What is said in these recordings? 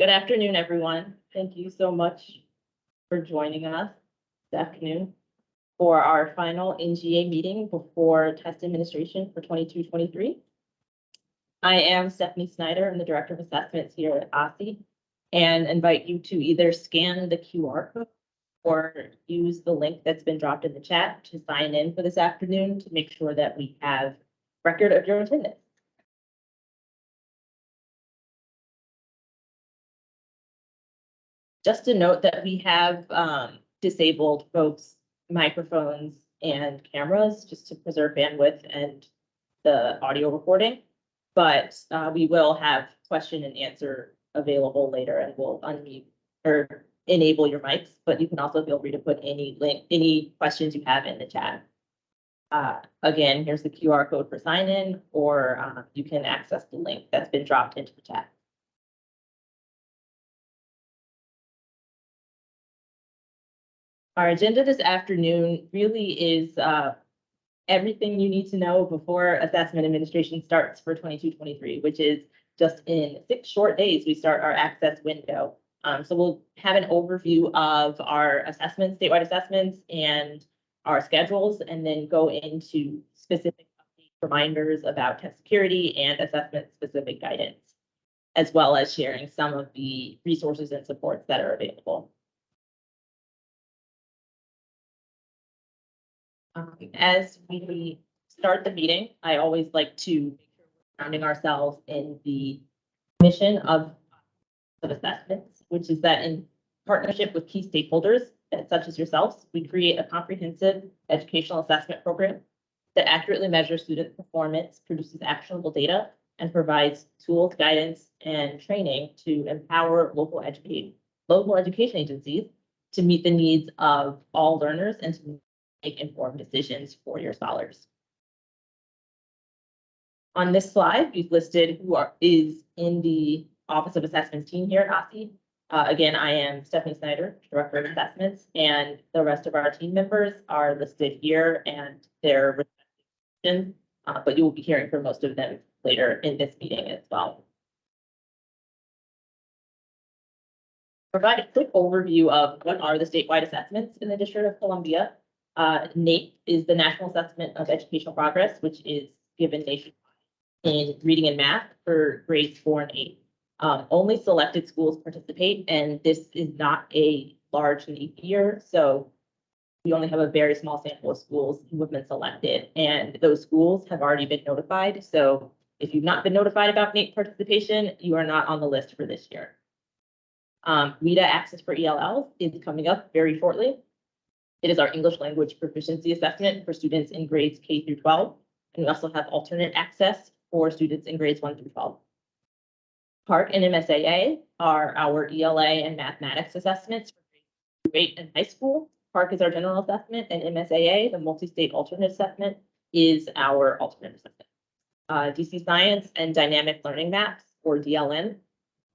Good afternoon, everyone. Thank you so much for joining us this afternoon for our final NGA meeting before test administration for 22-23. I am Stephanie Snyder. I'm the Director of Assessments here at OSSE and invite you to either scan the QR code or use the link that's been dropped in the chat to sign in for this afternoon to make sure that we have record of your attendance. Just to note that we have disabled folks' microphones and cameras just to preserve bandwidth and the audio recording. But we will have question and answer available later, and we'll unmute or enable your mics, but you can also feel free to put any questions you have in the chat. Again, here's the QR code for sign in, or you can access the link that's been dropped into the chat. Our agenda this afternoon really is everything you need to know before assessment administration starts for 22-23, which is just in 6 short days, we start our access window. So we'll have an overview of our assessments, statewide assessments, and our schedules, and then go into specific reminders about test security and assessment specific guidance, as well as sharing some of the resources and supports that are available. As we start the meeting, I always like to make sure we're grounding ourselves in the mission of assessments, which is that in partnership with key stakeholders, such as yourselves, we create a comprehensive educational assessment program that accurately measures student performance, produces actionable data, and provides tools, guidance, and training to empower local education agencies to meet the needs of all learners and to make informed decisions for your scholars. On this slide, we've listed who is in the Office of Assessments team here at OSSE. Again, I am Stephanie Snyder, Director of Assessments, and the rest of our team members are listed here and their respective, but you will be hearing from most of them later in this meeting as well. Provide a quick overview of what are the statewide assessments in the District of Columbia. NAEP is the National Assessment of Educational Progress, which is given nationwide in reading and math for grades 4 and 8. Only selected schools participate, and this is not a large NAEP year, so we only have a very small sample of schools who have been selected, and those schools have already been notified. So if you've not been notified about NAEP participation, you are not on the list for this year. WIDA Access for ELLs is coming up very shortly. It is our English language proficiency assessment for students in grades K through 12. And we also have alternate access for students in grades 1 through 12. PARCC and MSAA are our ELA and mathematics assessments for grades 8 and high school. PARCC is our general assessment, and MSAA, the multi-state alternate assessment, is our alternate assessment. DC Science and Dynamic Learning Maps, or DLM,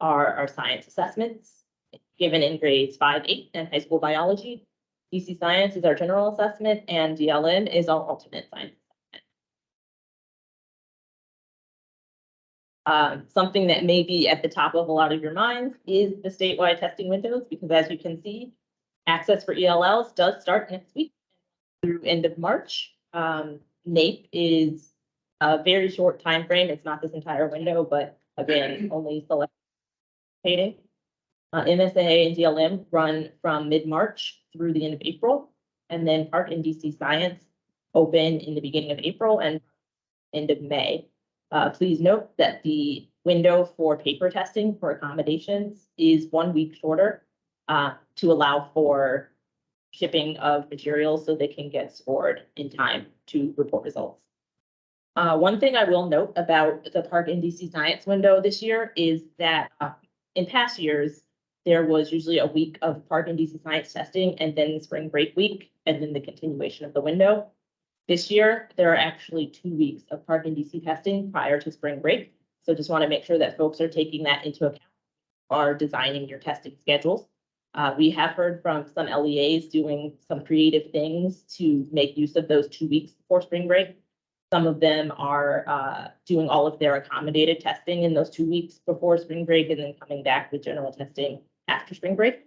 are our science assessments given in grades 5, 8, and high school biology. DC Science is our general assessment, and DLM is our alternate science assessment. Something that may be at the top of a lot of your minds is the statewide testing windows, because as you can see, access for ELLs does start next week through end of March. NAEP is a very short time frame. It's not this entire window, but again, only select participating. MSAA and DLM run from mid-March through the end of April, and then PARCC and DC Science open in the beginning of April and end of May. Please note that the window for paper testing for accommodations is 1 week shorter to allow for shipping of materials so they can get scored in time to report results. One thing I will note about the PARCC and DC Science window this year is that in past years, there was usually a week of PARCC and DC Science testing, and then spring break week, and then the continuation of the window. This year, there are actually 2 weeks of PARCC and DC testing prior to spring break. So just want to make sure that folks are taking that into account, are designing your testing schedules. We have heard from some LEAs doing some creative things to make use of those 2 weeks before spring break. Some of them are doing all of their accommodated testing in those 2 weeks before spring break and then coming back with general testing after spring break.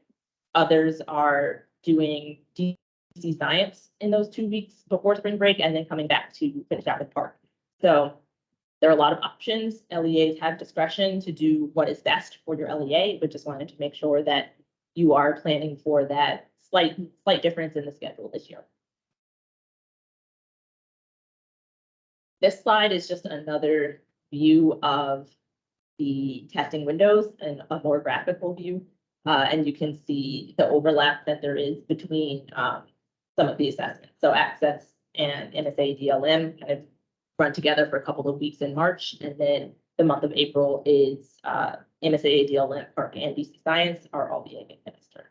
Others are doing DC science in those 2 weeks before spring break and then coming back to finish out with PARCC. So there are a lot of options. LEAs have discretion to do what is best for your LEA, but just wanted to make sure that you are planning for that slight difference in the schedule this year. This slide is just another view of the testing windows and a more graphical view. And you can see the overlap that there is between some of the assessments. So Access and MSA DLM kind of run together for a couple of weeks in March. And then the month of April is MSA DLM, PARCC, and DC Science are all being administered.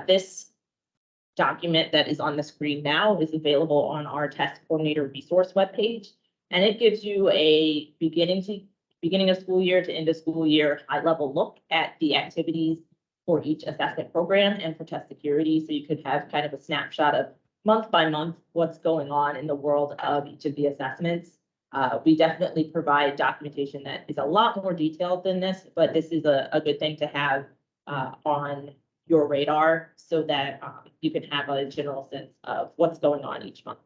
This document that is on the screen now is available on our test coordinator resource webpage, and it gives you a beginning of school year to end of school year high level look at the activities for each assessment program and for test security. So you could have kind of a snapshot of month by month what's going on in the world of each of the assessments. We definitely provide documentation that is a lot more detailed than this, but this is a good thing to have on your radar so that you can have a general sense of what's going on each month.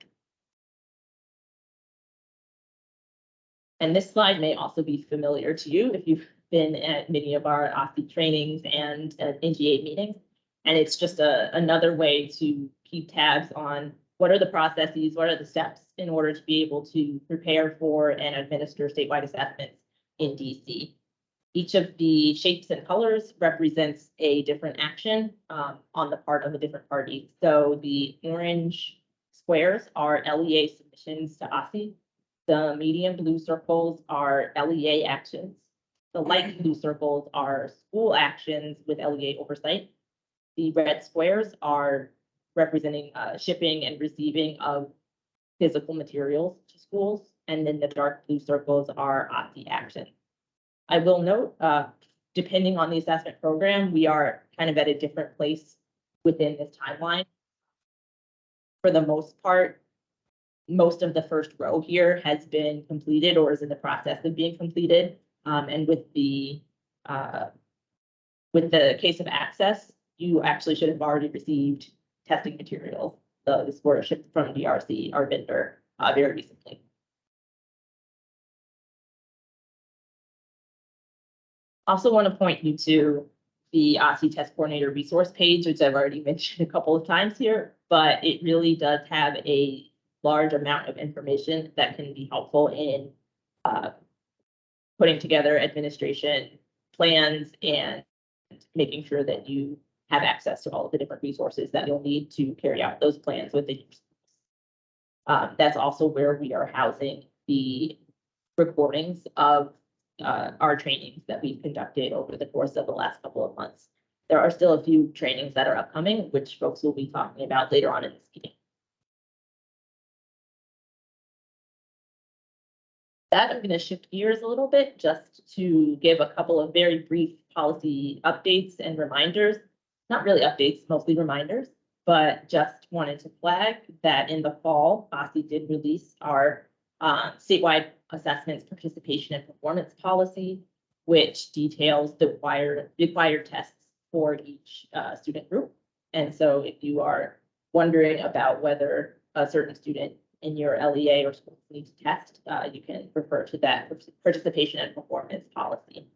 And this slide may also be familiar to you if you've been at many of our OSCE trainings and NGA meetings. And it's just another way to keep tabs on what are the processes, what are the steps in order to be able to prepare for and administer statewide assessments in DC. Each of the shapes and colors represents a different action on the part of a different party. So the orange squares are LEA submissions to OSCE. The medium blue circles are LEA actions. The light blue circles are school actions with LEA oversight. The red squares are representing shipping and receiving of physical materials to schools. And then the dark blue circles are OSCE actions. I will note, depending on the assessment program, we are kind of at a different place within this timeline. For the most part, most of the first row here has been completed or is in the process of being completed. And with the case of Access, you actually should have already received testing materials. Those were shipped from DRC, our vendor, very recently. Also want to point you to the OSCE Test Coordinator resource page, which I've already mentioned a couple of times here, but it really does have a large amount of information that can be helpful in putting together administration plans and making sure that you have access to all of the different resources that you'll need to carry out those plans within your schools. That's also where we are housing the recordings of our trainings that we've conducted over the course of the last couple of months. There are still a few trainings that are upcoming, which folks will be talking about later on in this meeting. That I'm going to shift gears a little bit just to give a couple of very brief policy updates and reminders. Not really updates, mostly reminders, but just wanted to flag that in the fall, OSCE did release our statewide assessments participation and performance policy, which details the required tests for each student group. And so if you are wondering about whether a certain student in your LEA or school needs to test, you can refer to that participation and performance policy.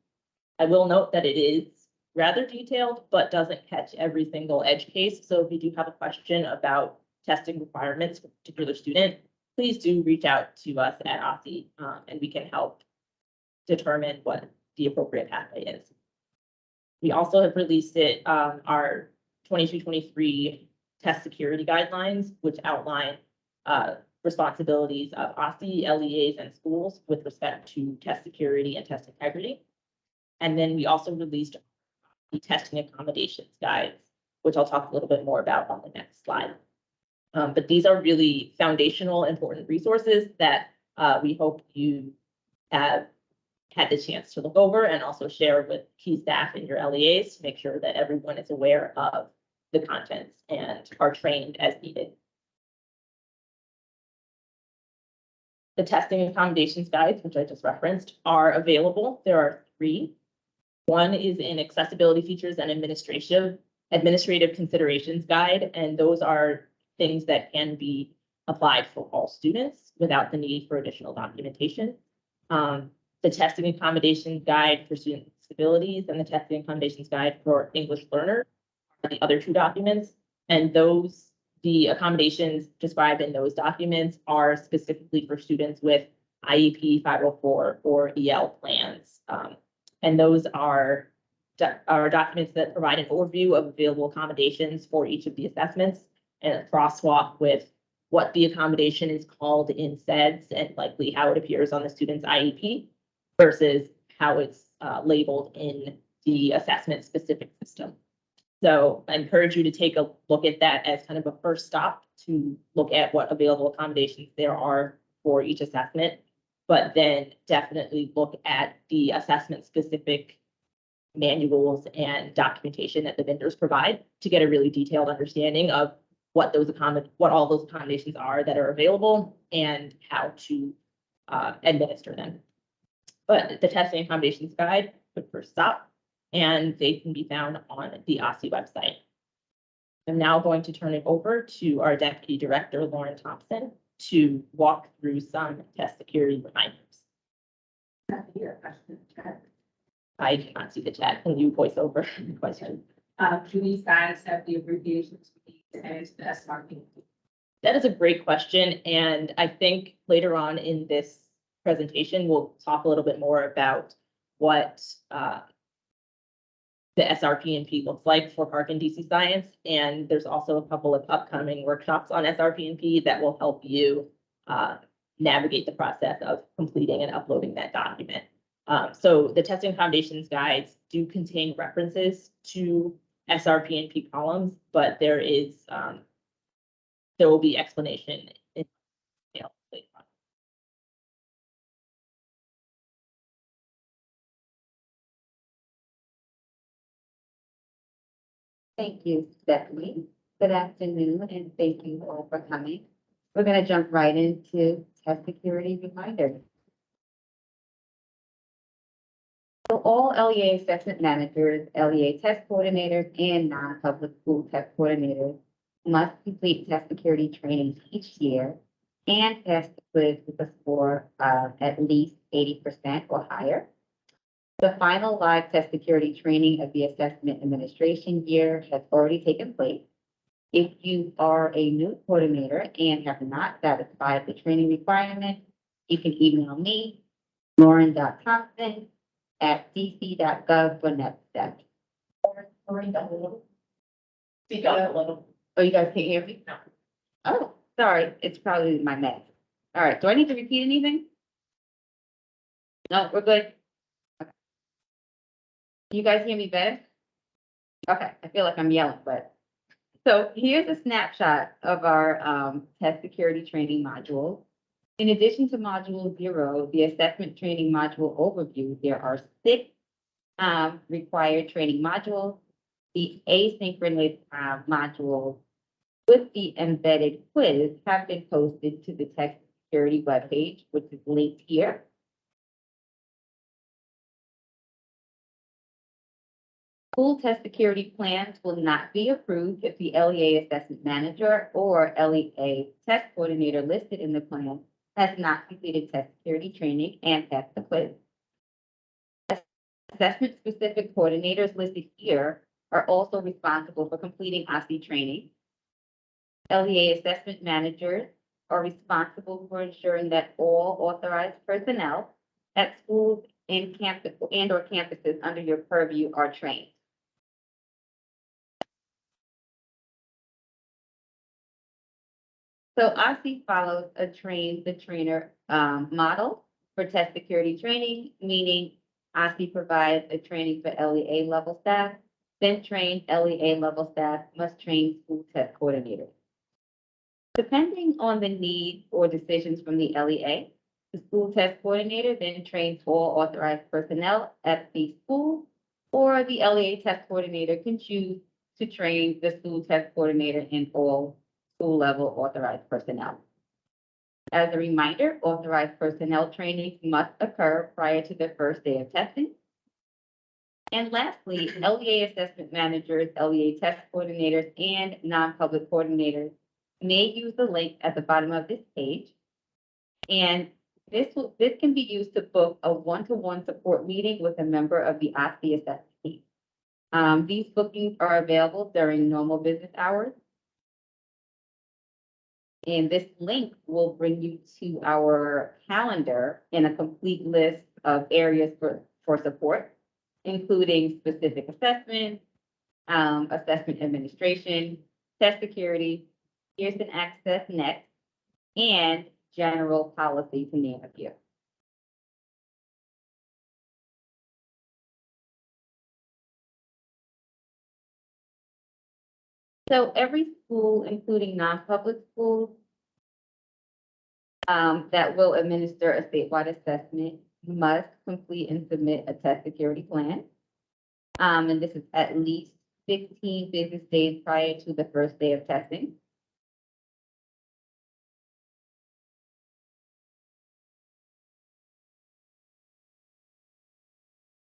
I will note that it is rather detailed, but doesn't catch every single edge case. So if you do have a question about testing requirements for a particular student, please do reach out to us at OSCE and we can help determine what the appropriate pathway is. We also have released our 22-23 test security guidelines, which outline responsibilities of OSCE, LEAs, and schools with respect to test security and test integrity. And then we also released the testing accommodations guides, which I'll talk a little bit more about on the next slide. But these are really foundational, important resources that we hope you have had the chance to look over and also share with key staff in your LEAs to make sure that everyone is aware of the contents and are trained as needed The testing accommodations guides, which I just referenced, are available. There are 3. One is in accessibility features and administrative considerations guide, and those are things that can be applied for all students without the need for additional documentation. The testing accommodations guide for student disabilities and the testing accommodations guide for English learners are the other 2 documents. And the accommodations described in those documents are specifically for students with IEP 504 or EL plans. And those are documents that provide an overview of available accommodations for each of the assessments and a crosswalk with what the accommodation is called in SEDS and likely how it appears on the student's IEP versus how it's labeled in the assessment specific system. So I encourage you to take a look at that as kind of a first stop to look at what available accommodations there are for each assessment, but then definitely look at the assessment specific manuals and documentation that the vendors provide to get a really detailed understanding of what all those accommodations are that are available and how to administer them. But the testing accommodations guide would first stop, and they can be found on the OSSI website. I'm now going to turn it over to our Deputy Director, Lauren Thompson, to walk through some test security reminders. I cannot see the chat. Can you voice over the question? Do these guys have the abbreviations and the SRP? That is a great question, and I think later on in this presentation, we'll talk a little bit more about what the SRP&P looks like for Park and DC Science. And there's also a couple of upcoming workshops on SRP&P that will help you navigate the process of completing and uploading that document. So the testing accommodations guides do contain references to SRP&P columns, but there will be explanation in detail later on. Thank you, Stephanie. Good afternoon, and thank you all for coming. We're going to jump right into test security reminders. So all LEA assessment managers, LEA test coordinators, and non-public school test coordinators must complete test security training each year and pass the quiz with a score of at least 80% or higher. The final live test security training of the assessment administration year has already taken place. If you are a new coordinator and have not satisfied the training requirement, you can email me, lauren.thompson@dc.gov for next steps. Speak up a little. Oh, you guys can't hear me? No. Oh, sorry, it's probably my mask. All right, do I need to repeat anything? No, we're good. Okay. You guys hear me better? Okay, I feel like I'm yelling, but. So here's a snapshot of our test security training module. In addition to module 0, the assessment training module overview, there are 6 required training modules. The asynchronous modules with the embedded quiz have been posted to the test security webpage, which is linked here. School test security plans will not be approved if the LEA assessment manager or LEA test coordinator listed in the plan has not completed test security training and passed the quiz. Assessment specific coordinators listed here are also responsible for completing OSSI training. LEA assessment managers are responsible for ensuring that all authorized personnel at schools and campus or campuses under your purview are trained. So OSSI follows a train the trainer model for test security training, meaning OSSI provides a training for LEA level staff, then trained LEA level staff must train school test coordinators. Depending on the need or decisions from the LEA, the school test coordinator then trains all authorized personnel at the school, or the LEA test coordinator can choose to train the school test coordinator in all school level authorized personnel. As a reminder, authorized personnel training must occur prior to the first day of testing. And lastly, LEA assessment managers, LEA test coordinators, and non-public coordinators may use the link at the bottom of this page. And this can be used to book a one-to-one support meeting with a member of the OSCE assessment team. These bookings are available during normal business hours. And this link will bring you to our calendar and a complete list of areas for support, including specific assessment, assessment administration, test security, Pearson Access Next, and general policy, to name a few. So every school, including non-public schools, that will administer a statewide assessment must complete and submit a test security plan. And this is at least 15 business days prior to the first day of testing.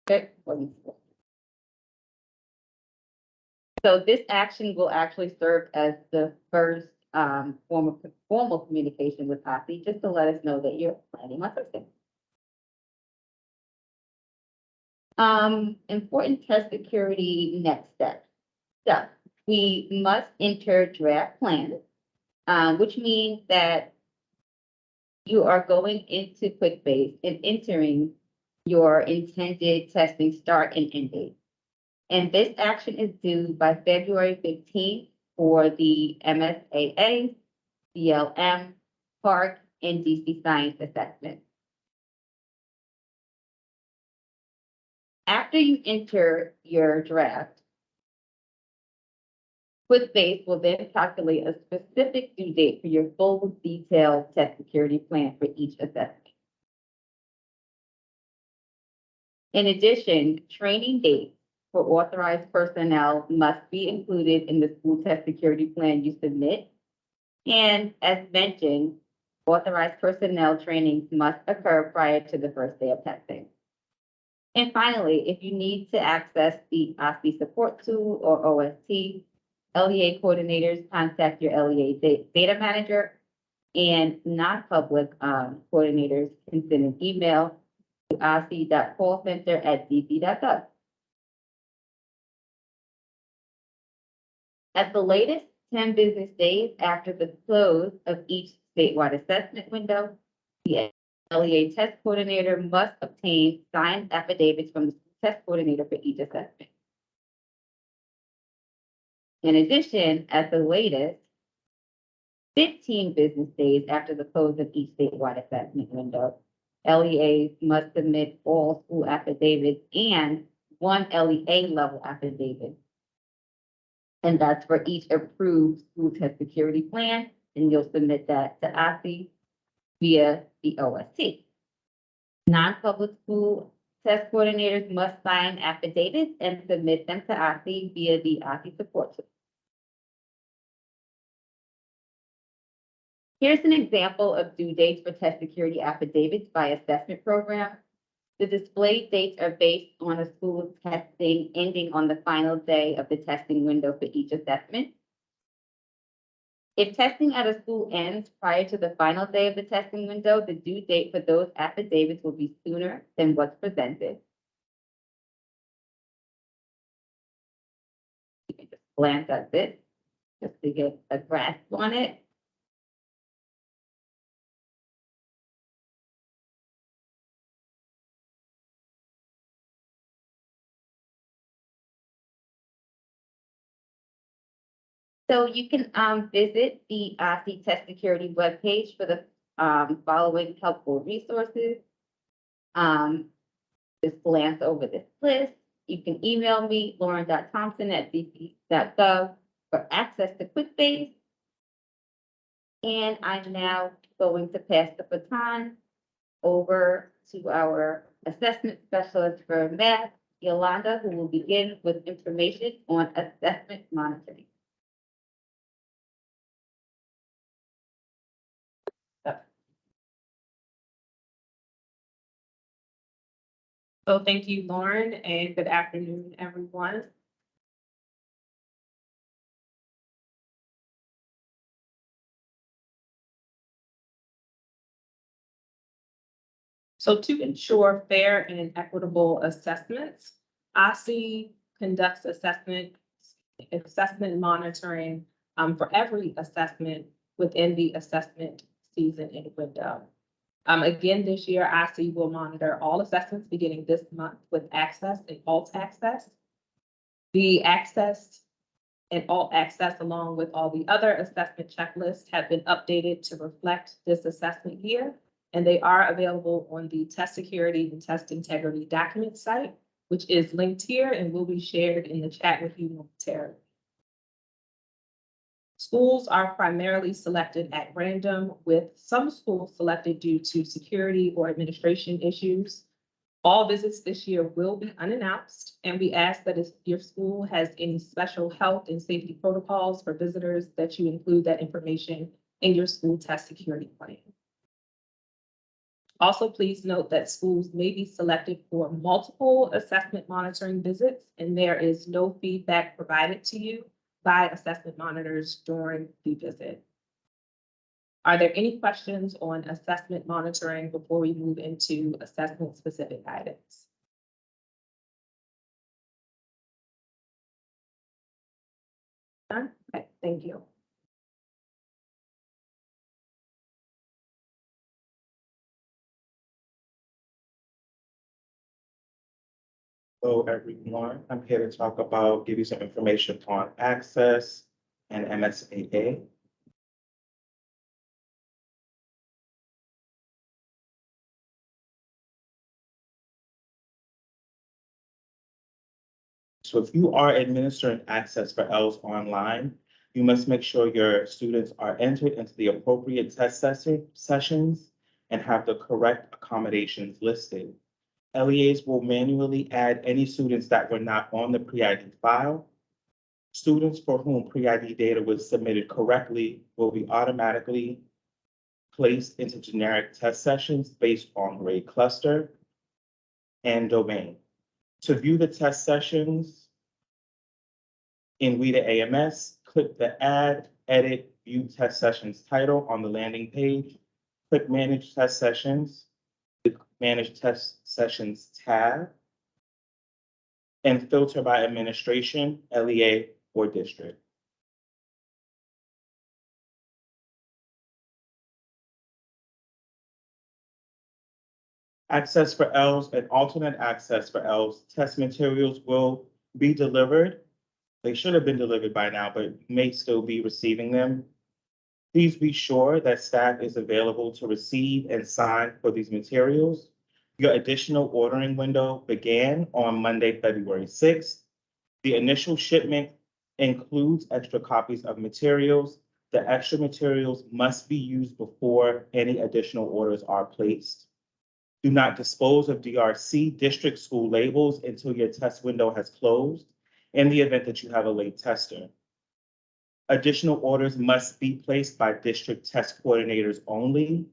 Okay. So this action will actually serve as the first formal communication with OSCE, just to let us know that you're planning on testing. Important test security next steps. So we must enter draft plans, which means that you are going into QuickBase and entering your intended testing start and end date. And this action is due by February 15th for the MSAA, BLM, Park, and DC Science assessment. After you enter your draft, QuickBase will then calculate a specific due date for your full detailed test security plan for each assessment. In addition, training dates for authorized personnel must be included in the school test security plan you submit. And as mentioned, authorized personnel trainings must occur prior to the first day of testing. And finally, if you need to access the OSCE support tool or OST, LEA coordinators contact your LEA data manager, and non-public coordinators can send an email to osce.callcenter@dc.gov. At the latest 10 business days after the close of each statewide assessment window, the LEA test coordinator must obtain signed affidavits from the test coordinator for each assessment. In addition, at the latest 15 business days after the close of each statewide assessment window, LEAs must submit all school affidavits and one LEA level affidavit. And that's for each approved school test security plan, and you'll submit that to OSCE via the OST. Non-public school test coordinators must sign affidavits and submit them to OSCE via the OSCE support tool. Here's an example of due dates for test security affidavits by assessment program. The displayed dates are based on a school's testing ending on the final day of the testing window for each assessment. If testing at a school ends prior to the final day of the testing window, the due date for those affidavits will be sooner than what's presented. You can just glance at this just to get a grasp on it. So you can visit the OSCE Test Security webpage for the following helpful resources. Just glance over this list. You can email me, lauren.thompson@dc.gov, for access to QuickBase. And I'm now going to pass the baton over to our assessment specialist for math, Yolanda, who will begin with information on assessment monitoring. So thank you, Lauren, and good afternoon, everyone. So to ensure fair and equitable assessments, OSSI conducts assessment monitoring for every assessment within the assessment season and window. Again, this year, OSSI will monitor all assessments beginning this month with Access and Alt Access. The Access and Alt Access, along with all the other assessment checklists, have been updated to reflect this assessment year, and they are available on the Test Security and Test Integrity document site, which is linked here and will be shared in the chat with you momentarily. Schools are primarily selected at random, with some schools selected due to security or administration issues. All visits this year will be unannounced, and we ask that if your school has any special health and safety protocols for visitors, that you include that information in your school test security plan. Also, please note that schools may be selected for multiple assessment monitoring visits, and there is no feedback provided to you by assessment monitors during the visit. Are there any questions on assessment monitoring before we move into assessment specific items? None? Okay, thank you. Hello, everyone. I'm here to talk about, give you some information on Access and MSAA. So if you are administering Access for ELS online, you must make sure your students are entered into the appropriate test sessions and have the correct accommodations listed. LEAs will manually add any students that were not on the pre-ID file. Students for whom pre-ID data was submitted correctly will be automatically placed into generic test sessions based on grade cluster and domain. To view the test sessions in WIDA AMS, click the Add, Edit, View Test Sessions title on the landing page. Click Manage Test Sessions, the Manage Test Sessions tab, and filter by administration, LEA, or district. Access for ELS and alternate access for ELS test materials will be delivered. They should have been delivered by now, but you may still be receiving them. Please be sure that staff is available to receive and sign for these materials. Your additional ordering window began on Monday, February 6th. The initial shipment includes extra copies of materials. The extra materials must be used before any additional orders are placed. Do not dispose of DRC district school labels until your test window has closed in the event that you have a late tester. Additional orders must be placed by district test coordinators only,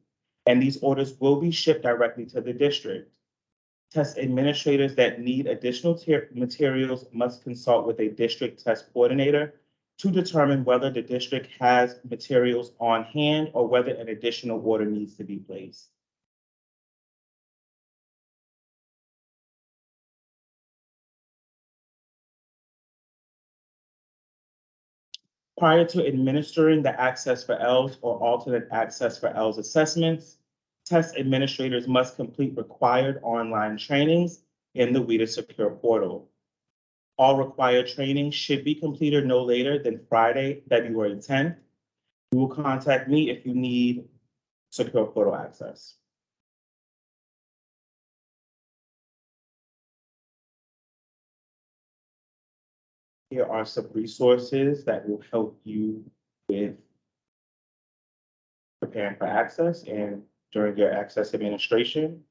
and these orders will be shipped directly to the district. Test administrators that need additional materials must consult with a district test coordinator to determine whether the district has materials on hand or whether an additional order needs to be placed. Prior to administering the Access for ELS or alternate Access for ELS assessments, test administrators must complete required online trainings in the WIDA Secure portal. All required trainings should be completed no later than Friday, February 10th. You will contact me if you need Secure portal access. Here are some resources that will help you with preparing for access and during your access administration.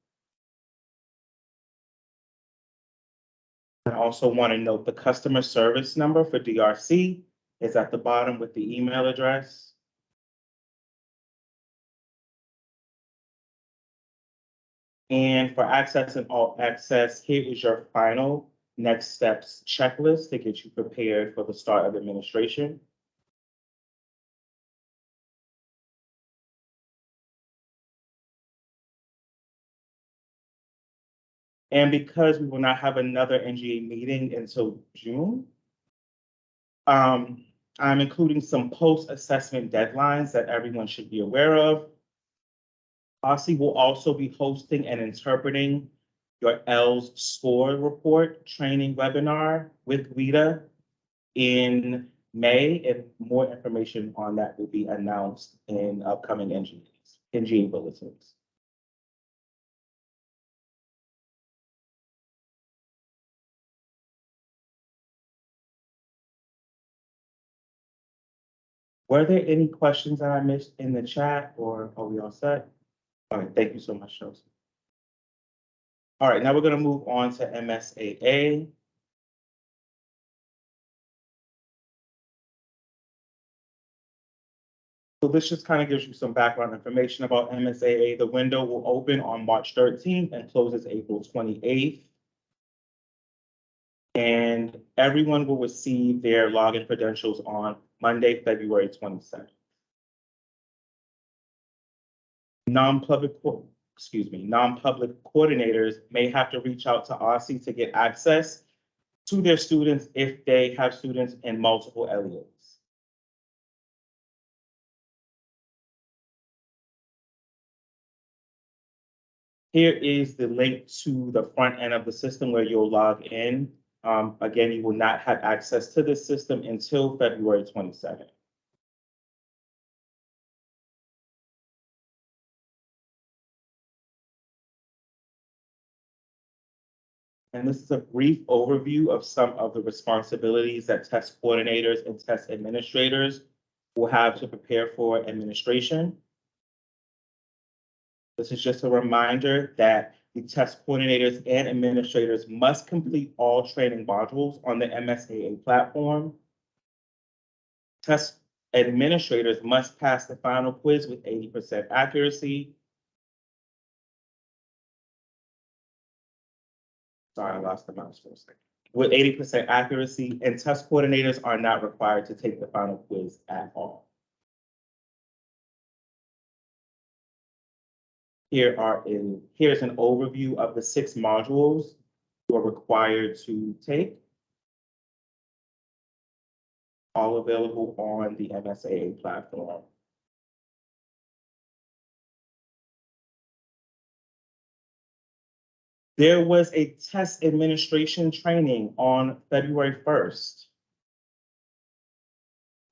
I also want to note the customer service number for DRC is at the bottom with the email address. And for access and alt access, here is your final next steps checklist to get you prepared for the start of administration. And because we will not have another NGA meeting until June, I'm including some post-assessment deadlines that everyone should be aware of. OSSI will also be hosting and interpreting your ELS score report training webinar with Rita in May, and more information on that will be announced in upcoming NGA bulletins. Were there any questions that I missed in the chat, or are we all set? All right, thank you so much, Chelsea. All right, now we're going to move on to MSAA. So this just kind of gives you some background information about MSAA. The window will open on March 13th and closes April 28th. And everyone will receive their login credentials on Monday, February 22nd. Non-public coordinators may have to reach out to OSSI to get access to their students if they have students in multiple LEAs. Here is the link to the front end of the system where you'll log in. Again, you will not have access to this system until February 22nd. And this is a brief overview of some of the responsibilities that test coordinators and test administrators will have to prepare for administration. This is just a reminder that the test coordinators and administrators must complete all training modules on the MSAA platform. Test administrators must pass the final quiz with 80% accuracy. Sorry, I lost the mouse for a second. With 80% accuracy, and test coordinators are not required to take the final quiz at all. Here's an overview of the 6 modules you are required to take. All available on the MSAA platform. There was a test administration training on February 1st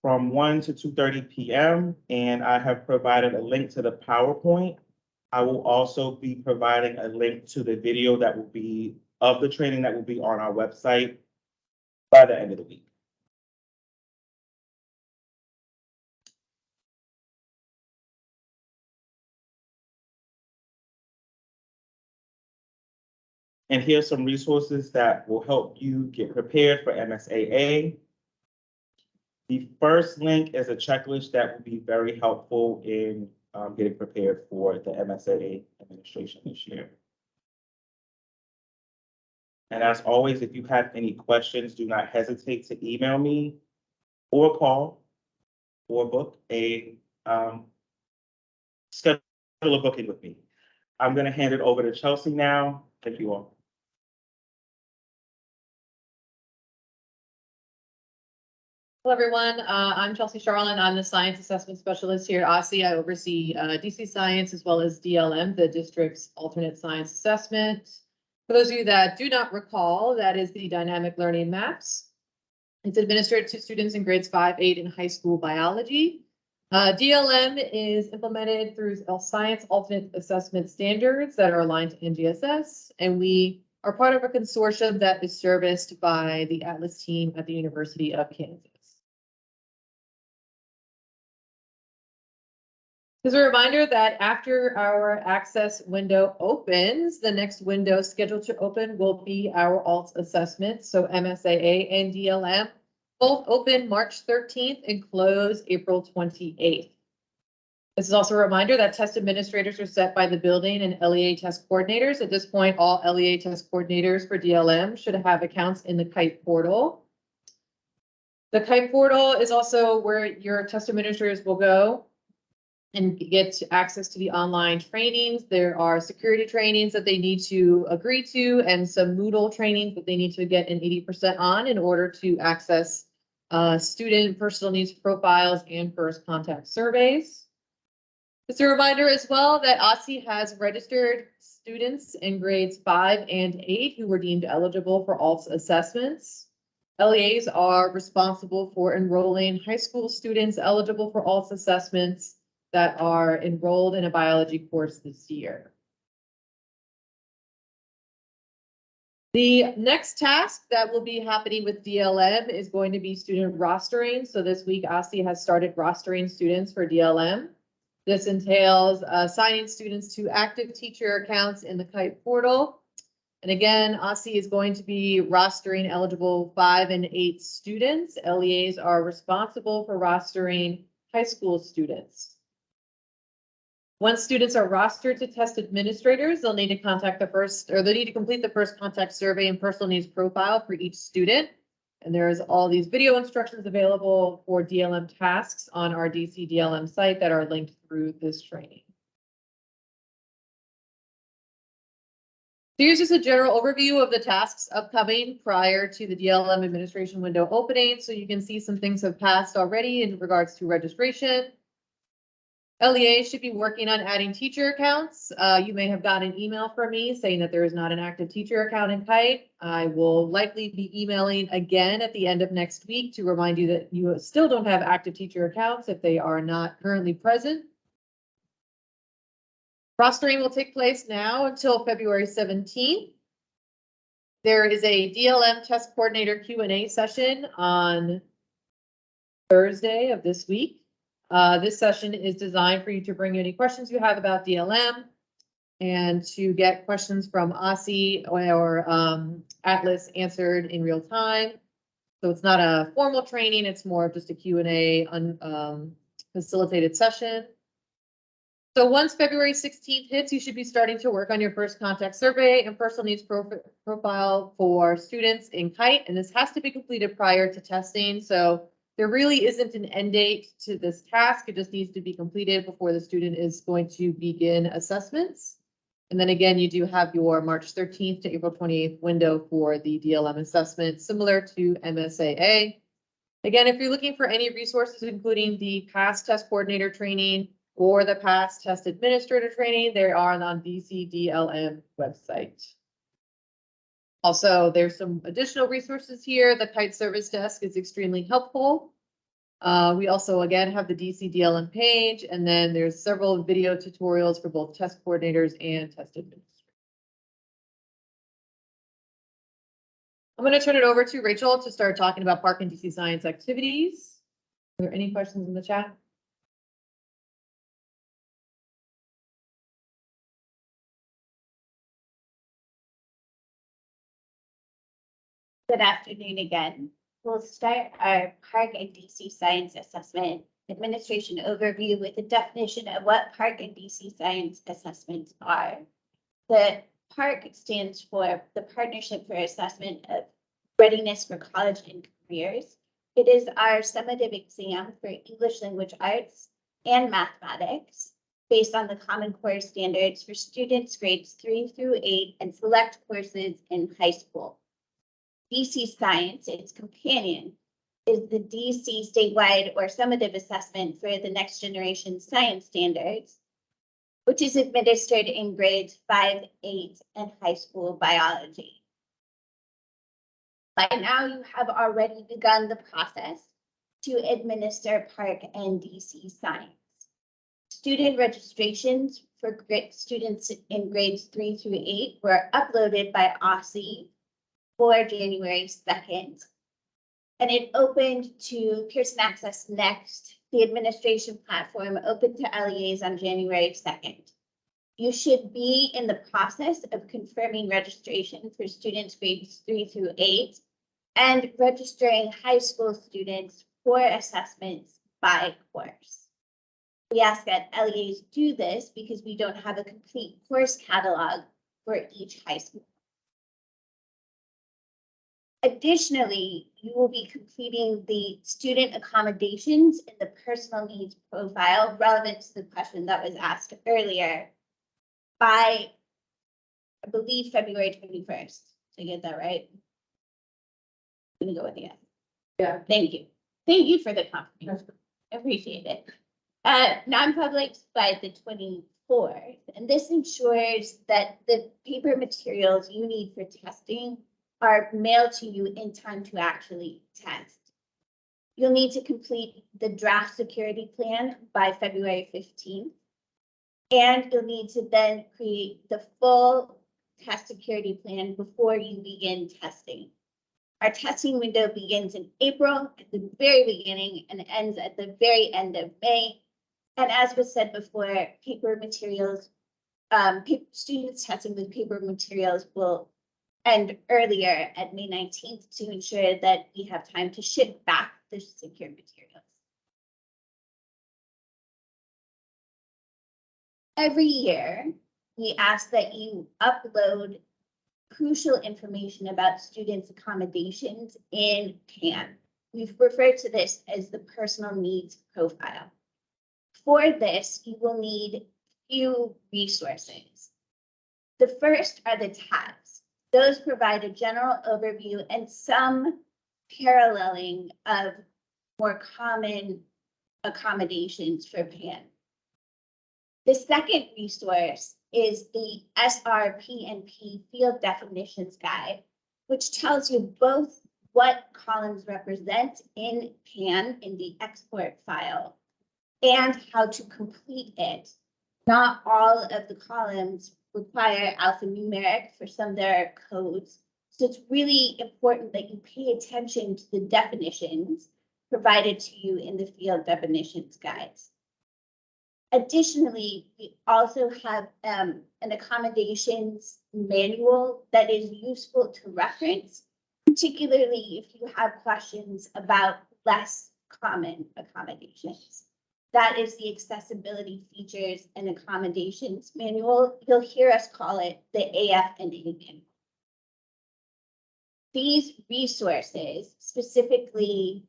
from 1 to 2:30 p.m. and I have provided a link to the PowerPoint. I will also be providing a link to the video that will be of the training that will be on our website by the end of the week. And here's some resources that will help you get prepared for MSAA. The first link is a checklist that will be very helpful in getting prepared for the MSAA administration this year. And as always, if you have any questions, do not hesitate to email me or call or book a schedule a booking with me. I'm going to hand it over to Chelsea now. Thank you all. Hello, everyone. I'm Chelsea Charlin. I'm the Science Assessment Specialist here at OSSI. I oversee DC Science as well as DLM, the district's alternate science assessment. For those of you that do not recall, that is the Dynamic Learning Maps. It's administered to students in grades 5, 8 in high school biology. DLM is implemented through science alternate assessment standards that are aligned to NGSS, and we are part of a consortium that is serviced by the Atlas team at the University of Kansas. As a reminder that after our access window opens, the next window scheduled to open will be our alt assessment. So MSAA and DLM both open March 13th and close April 28th. This is also a reminder that test administrators are set by the building and LEA test coordinators. At this point, all LEA test coordinators for DLM should have accounts in the Kite portal. The Kite portal is also where your test administrators will go and get access to the online trainings. There are security trainings that they need to agree to and some Moodle trainings that they need to get an 80% on in order to access student personal needs profiles and first contact surveys. It's a reminder as well that OSSI has registered students in grades 5 and 8 who were deemed eligible for ALTS assessments. LEAs are responsible for enrolling high school students eligible for ALTS assessments that are enrolled in a biology course this year. The next task that will be happening with DLM is going to be student rostering. So this week, OSSI has started rostering students for DLM. This entails assigning students to active teacher accounts in the Kite portal. And again, OSSI is going to be rostering eligible 5 and 8 students. LEAs are responsible for rostering high school students. Once students are rostered to test administrators, they'll need to contact they need to complete the first contact survey and personal needs profile for each student. And there's all these video instructions available for DLM tasks on our DC DLM site that are linked through this training. So here's just a general overview of the tasks upcoming prior to the DLM administration window opening. So you can see some things have passed already in regards to registration. LEA should be working on adding teacher accounts. You may have gotten an email from me saying that there is not an active teacher account in Kite. I will likely be emailing again at the end of next week to remind you that you still don't have active teacher accounts if they are not currently present. Rostering will take place now until February 17th. There is a DLM test coordinator Q&A session on Thursday of this week. This session is designed for you to bring any questions you have about DLM and to get questions from OSSI or Atlas answered in real time. So it's not a formal training, it's more of just a Q&A facilitated session. So once February 16th hits, you should be starting to work on your first contact survey and personal needs profile for students in Kite. And this has to be completed prior to testing. So there really isn't an end date to this task. It just needs to be completed before the student is going to begin assessments. And then again, you do have your March 13th to April 28th window for the DLM assessment, similar to MSAA. Again, if you're looking for any resources, including the past test coordinator training or the past test administrator training, they are on DC DLM website. Also, there's some additional resources here. The Kite Service Desk is extremely helpful. We also, again, have the DC DLM page, and then there's several video tutorials for both test coordinators and test administrators. I'm going to turn it over to Rachel to start talking about Park and DC Science activities. Are there any questions in the chat? Good afternoon again. We'll start our Park and DC Science Assessment Administration overview with a definition of what Park and DC Science Assessments are. The PARC stands for the Partnership for Assessment of Readiness for College and Careers. It is our summative exam for English Language Arts and Mathematics based on the Common Core standards for students grades 3 through 8 and select courses in high school. DC Science, its companion, is the DC statewide or summative assessment for the next generation science standards, which is administered in grades 5, 8, and high school biology. By now, you have already begun the process to administer Park and DC Science. Student registrations for students in grades 3 through 8 were uploaded by OSSI for January 2nd, and it opened to Pearson Access Next, the administration platform open to LEAs on January 2nd. You should be in the process of confirming registration for students grades 3 through 8 and registering high school students for assessments by course. We ask that LEAs do this because we don't have a complete course catalog for each high school. Additionally, you will be completing the student accommodations in the personal needs profile relevant to the question that was asked earlier by, I believe, February 21st. Did I get that right? I'm gonna go with yes. Yeah. Thank you. Thank you for the confirmation. Appreciate it. Non-public by the 24th, and this ensures that the paper materials you need for testing are mailed to you in time to actually test. You'll need to complete the draft security plan by February 15th. And you'll need to then create the full test security plan before you begin testing. Our testing window begins in April at the very beginning and ends at the very end of May. And as was said before, paper materials, students testing with paper materials will end earlier at May 19th to ensure that we have time to ship back the secure materials. Every year, we ask that you upload crucial information about students' accommodations in PAN. We've referred to this as the personal needs profile. For this, you will need few resources. The first are the tabs. Those provide a general overview and some paralleling of more common accommodations for PAN. The second resource is the SRPNP Field Definitions Guide, which tells you both what columns represent in PAN in the export file and how to complete it. Not all of the columns require alphanumeric for some of their codes. So it's really important that you pay attention to the definitions provided to you in the field definitions guides. Additionally, we also have an accommodations manual that is useful to reference, particularly if you have questions about less common accommodations. That is the accessibility features and accommodations manual. You'll hear us call it the AF&A manual. These resources, specifically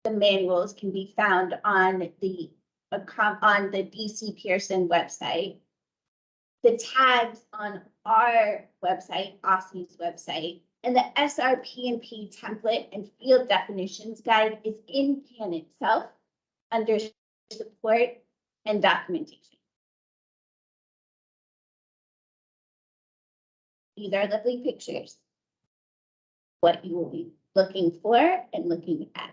the manuals, can be found on the DC Pearson website. The tags on our website, OSSE's website, and the SRPNP template and field definitions guide is in PAN itself under support and documentation. These are lovely pictures. What you will be looking for and looking at.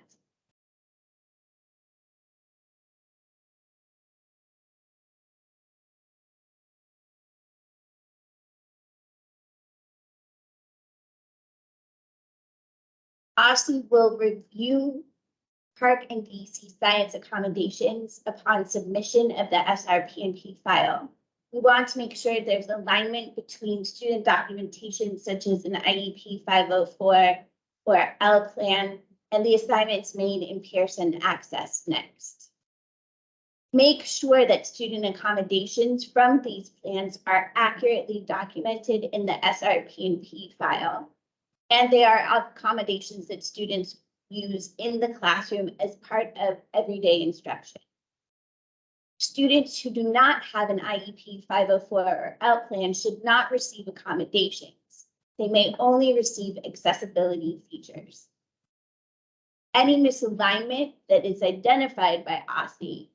OSSE will review Park and DC science accommodations upon submission of the SRPNP file. We want to make sure there's alignment between student documentation such as an IEP 504 or L plan and the assignments made in Pearson Access Next. Make sure that student accommodations from these plans are accurately documented in the SRPNP file. And they are accommodations that students use in the classroom as part of everyday instruction. Students who do not have an IEP 504 or L plan should not receive accommodations. They may only receive accessibility features. Any misalignment that is identified by OSSE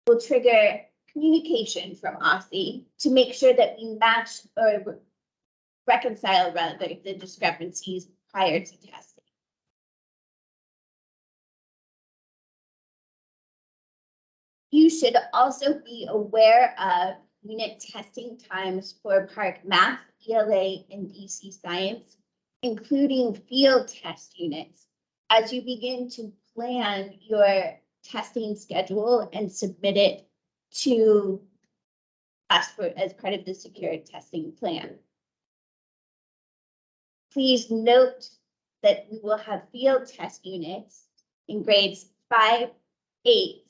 will trigger communication from OSSE to make sure that we match or reconcile rather the discrepancies prior to testing. You should also be aware of unit testing times for Park Math, ELA, and DC Science, including field test units, as you begin to plan your testing schedule and submit it to us as part of the secure testing plan. Please note that we will have field test units in grades 5, 8,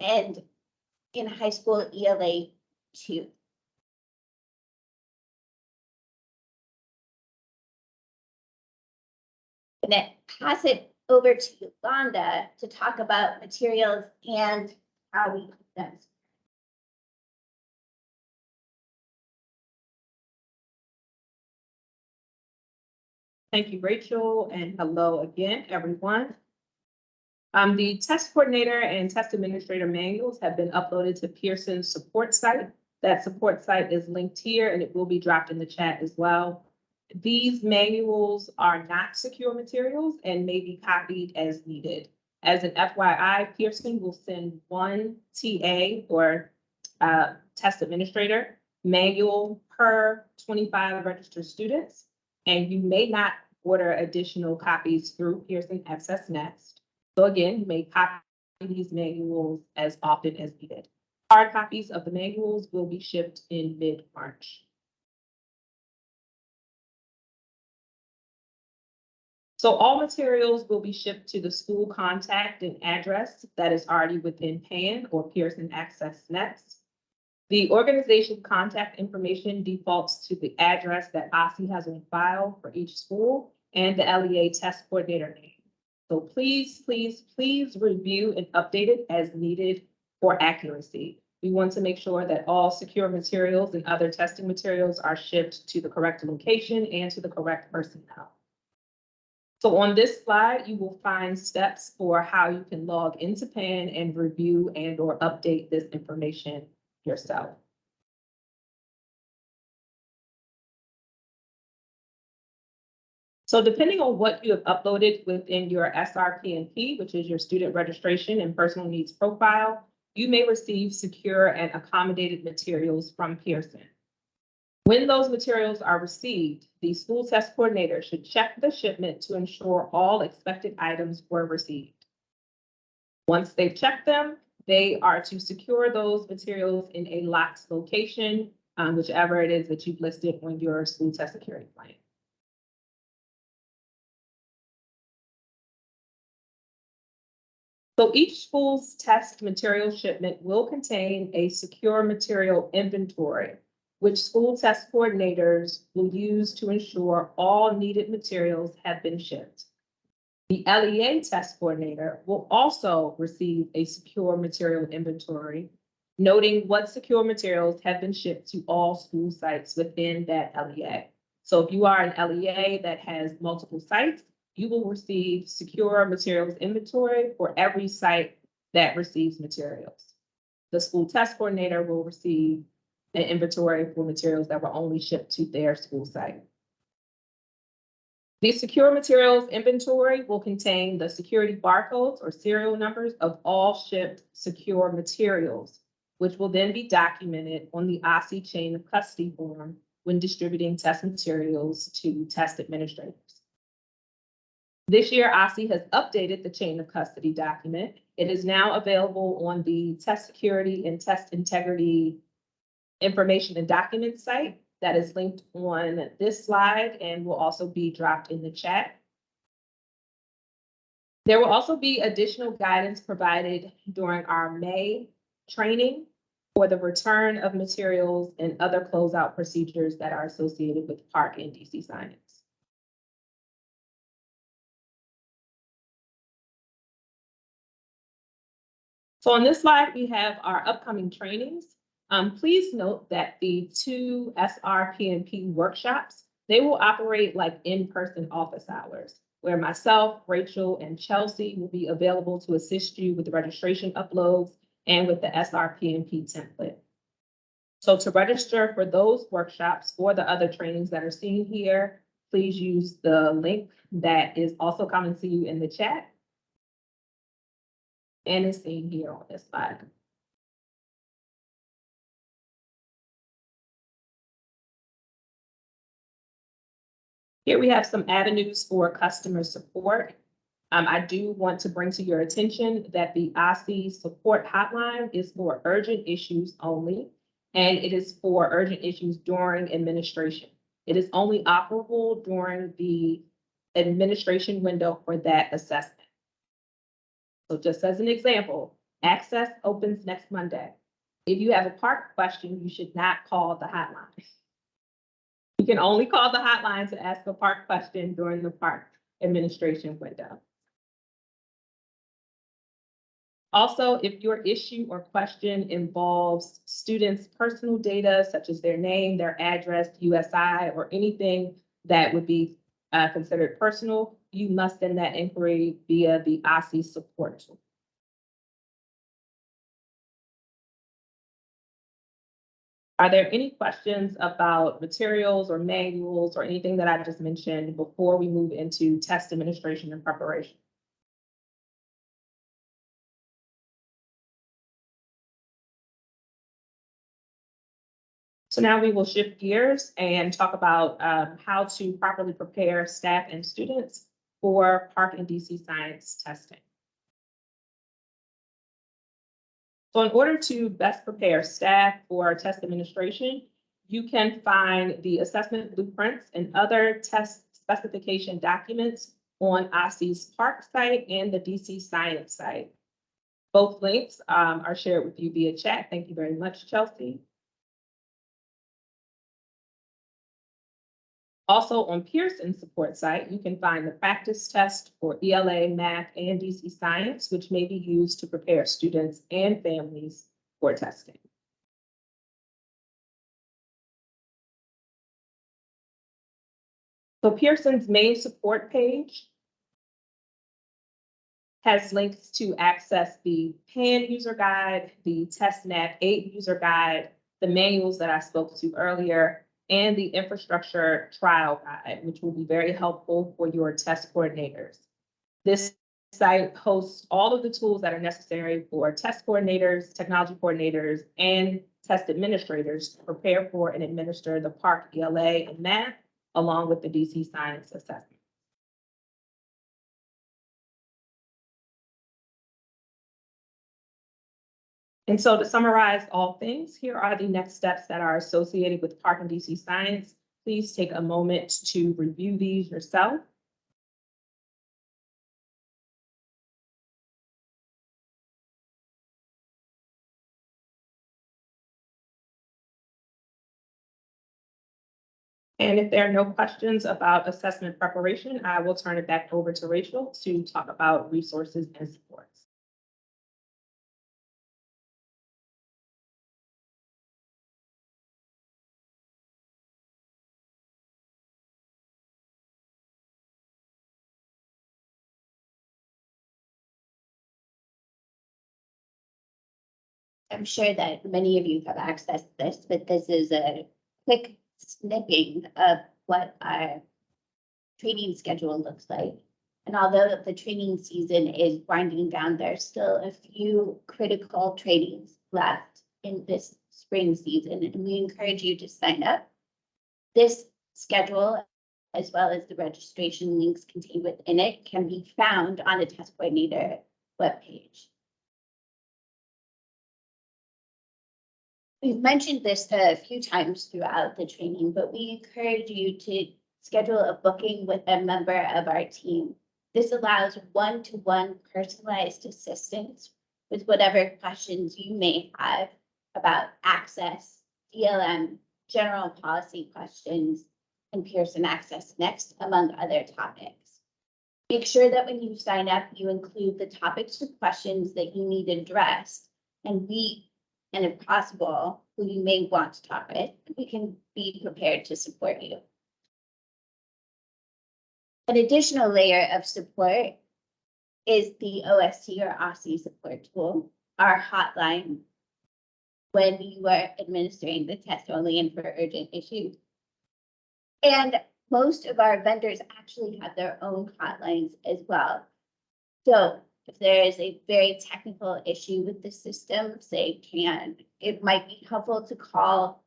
and in high school ELA 2. And then pass it over to Yolanda to talk about materials and how we use them. Thank you, Rachel, and hello again, everyone. The test coordinator and test administrator manuals have been uploaded to Pearson's support site. That support site is linked here and it will be dropped in the chat as well. These manuals are not secure materials and may be copied as needed. As an FYI, Pearson will send one TA or test administrator manual per 25 registered students, and you may not order additional copies through Pearson Access Next. So again, you may copy these manuals as often as needed. Hard copies of the manuals will be shipped in mid-March. So all materials will be shipped to the school contact and address that is already within PAN or Pearson Access Next. The organization contact information defaults to the address that OSSI has on file for each school and the LEA test coordinator name. So please, please, please review and update it as needed for accuracy. We want to make sure that all secure materials and other testing materials are shipped to the correct location and to the correct personnel. So on this slide, you will find steps for how you can log into PAN and review and or update this information yourself. So depending on what you have uploaded within your SRPNP, which is your student registration and personal needs profile, you may receive secure and accommodated materials from Pearson. When those materials are received, the school test coordinator should check the shipment to ensure all expected items were received. Once they've checked them, they are to secure those materials in a locked location, whichever it is that you've listed on your school test security plan. So each school's test material shipment will contain a secure material inventory, which school test coordinators will use to ensure all needed materials have been shipped. The LEA test coordinator will also receive a secure material inventory, noting what secure materials have been shipped to all school sites within that LEA. So if you are an LEA that has multiple sites, you will receive secure materials inventory for every site that receives materials. The school test coordinator will receive an inventory for materials that were only shipped to their school site. The secure materials inventory will contain the security barcodes or serial numbers of all shipped secure materials, which will then be documented on the OSSI chain of custody form when distributing test materials to test administrators. This year, OSSI has updated the chain of custody document. It is now available on the test security and test integrity information and documents site that is linked on this slide and will also be dropped in the chat. There will also be additional guidance provided during our May training for the return of materials and other closeout procedures that are associated with PARCC and DC Science. So on this slide, we have our upcoming trainings. Please note that the 2 SRPNP workshops, they will operate like in-person office hours, where myself, Rachel, and Chelsea will be available to assist you with the registration uploads and with the SRPNP template. So to register for those workshops or the other trainings that are seen here, please use the link that is also coming to you in the chat and is seen here on this slide. Here we have some avenues for customer support. I do want to bring to your attention that the OSSI support hotline is for urgent issues only, and it is for urgent issues during administration. It is only operable during the administration window for that assessment. So just as an example, Access opens next Monday. If you have a park question, you should not call the hotline. You can only call the hotline to ask a park question during the park administration window. Also, if your issue or question involves students' personal data, such as their name, their address, USI, or anything that would be considered personal, you must send that inquiry via the OSSI support tool. Are there any questions about materials or manuals or anything that I just mentioned before we move into test administration and preparation? So now we will shift gears and talk about how to properly prepare staff and students for Park and DC science testing. So in order to best prepare staff for test administration, you can find the assessment blueprints and other test specification documents on OSSI's Park site and the DC Science site. Both links are shared with you via chat. Thank you very much, Chelsea. Also on Pearson's support site, you can find the practice test for ELA, math, and DC science, which may be used to prepare students and families for testing. So Pearson's main support page has links to access the PAN user guide, the TestNav 8 user guide, the manuals that I spoke to earlier, and the infrastructure trial guide, which will be very helpful for your test coordinators. This site hosts all of the tools that are necessary for test coordinators, technology coordinators, and test administrators to prepare for and administer the Park ELA and math, along with the DC science assessment. And so to summarize all things, here are the next steps that are associated with Park and DC science. Please take a moment to review these yourself. And if there are no questions about assessment preparation, I will turn it back over to Rachel to talk about resources and supports. I'm sure that many of you have accessed this, but this is a quick snipping of what our training schedule looks like. And although the training season is winding down, there's still a few critical trainings left in this spring season, and we encourage you to sign up. This schedule, as well as the registration links contained within it, can be found on the test coordinator webpage. We've mentioned this a few times throughout the training, but we encourage you to schedule a booking with a member of our team. This allows one-to-one personalized assistance with whatever questions you may have about access, DLM, general policy questions, and Pearson Access Next, among other topics. Make sure that when you sign up, you include the topics or questions that you need addressed, and if possible, who you may want to talk with, we can be prepared to support you. An additional layer of support is the OST or OSSI support tool, our hotline when you are administering the test only and for urgent issues. And most of our vendors actually have their own hotlines as well. So if there is a very technical issue with the system, say CAN, it might be helpful to call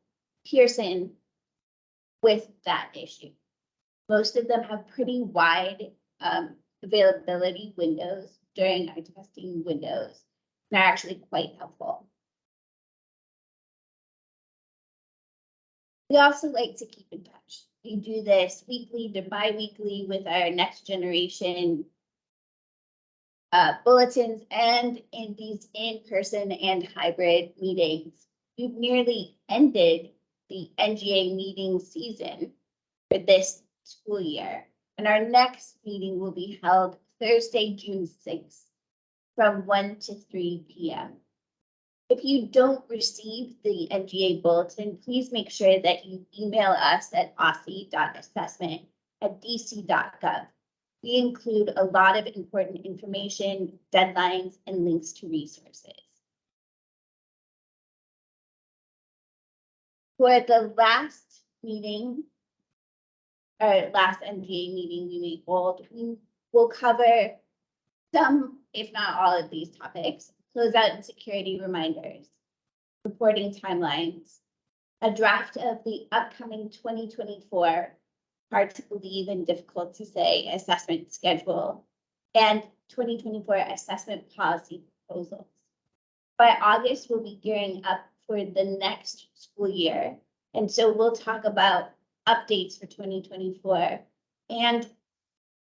Pearson with that issue. Most of them have pretty wide availability windows during our testing windows. They're actually quite helpful. We also like to keep in touch. We do this weekly to bi-weekly with our next generation bulletins and in these in-person and hybrid meetings. We've nearly ended the NGA meeting season for this school year. And our next meeting will be held Thursday, June 6th from 1 to 3 p.m. If you don't receive the NGA bulletin, please make sure that you email us at aussie.assessment@dc.gov. We include a lot of important information, deadlines, and links to resources. For the last meeting, or last NGA meeting we may hold, we will cover some, if not all of these topics: closeout and security reminders, reporting timelines, a draft of the upcoming 2024, hard to believe and difficult to say, assessment schedule, and 2024 assessment policy proposals. By August, we'll be gearing up for the next school year. And so we'll talk about updates for 2024 and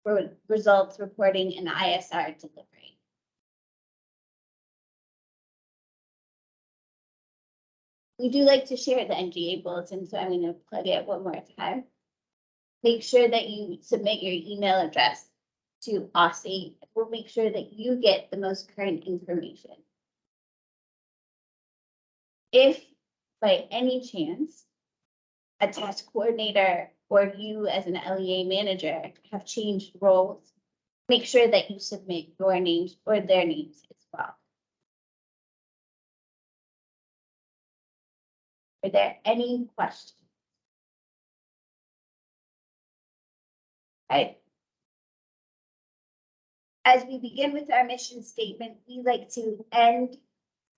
for results reporting and ISR delivery. We do like to share the NGA bulletin, so I'm going to plug it one more time. Make sure that you submit your email address to Aussie. We'll make sure that you get the most current information. If by any chance a test coordinator or you as an LEA manager have changed roles, make sure that you submit your names or their names as well. Are there any questions? Okay. As we begin with our mission statement, we like to end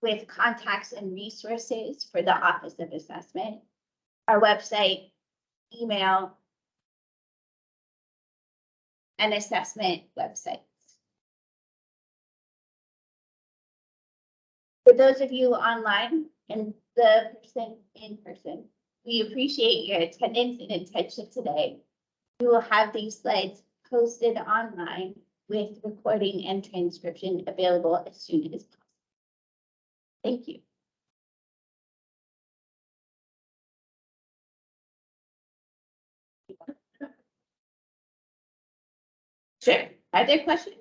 with contacts and resources for the Office of Assessment, our website, email, and assessment websites. For those of you online and the person in person, we appreciate your attendance and attention today. We will have these slides posted online with recording and transcription available as soon as possible. Thank you. Sure. Are there questions?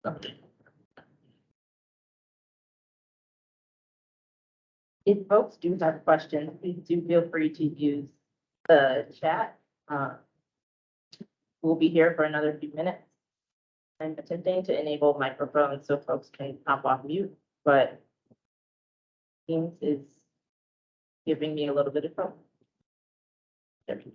Okay. If folks do have questions, please do feel free to use the chat. We'll be here for another few minutes. I'm attempting to enable microphones so folks can hop off mute, but Teams is giving me a little bit of trouble. There we go.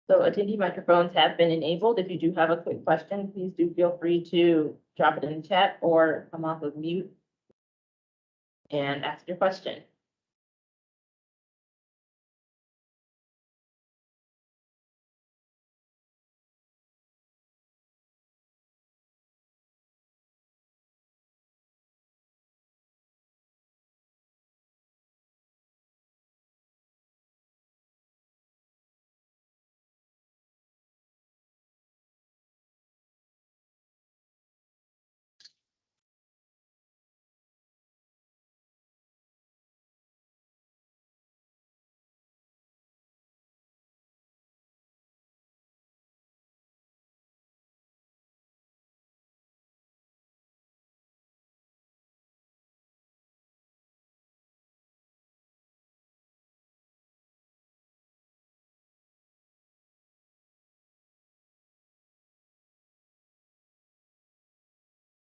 So attendee microphones have been enabled. If you do have a quick question, please do feel free to drop it in the chat or come off of mute and ask your question.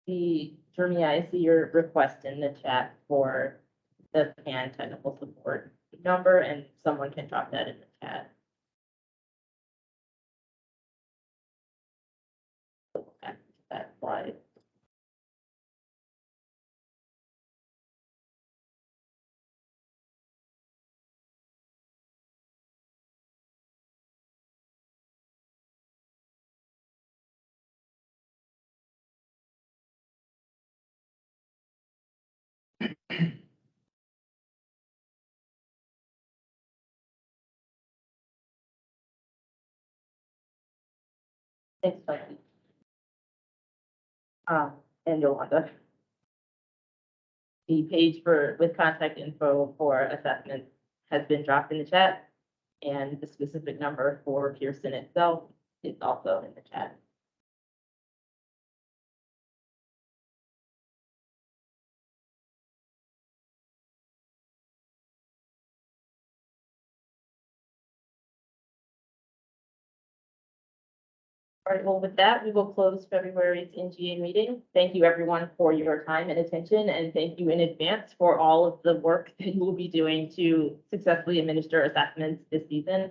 Jeremy, I see your request in the chat for the PAN technical support number, and someone can drop that in the chat. Okay, that's why. Thanks, Becky. And Yolanda. The page with contact info for assessment has been dropped in the chat, and the specific number for Pearson itself is also in the chat. All right, well, with that, we will close February's NGA meeting. Thank you, everyone, for your time and attention, and thank you in advance for all of the work that you will be doing to successfully administer assessments this season.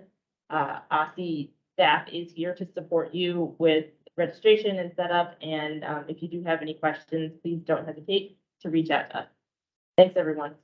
OSSI staff is here to support you with registration and setup, and if you do have any questions, please don't hesitate to reach out to us. Thanks, everyone.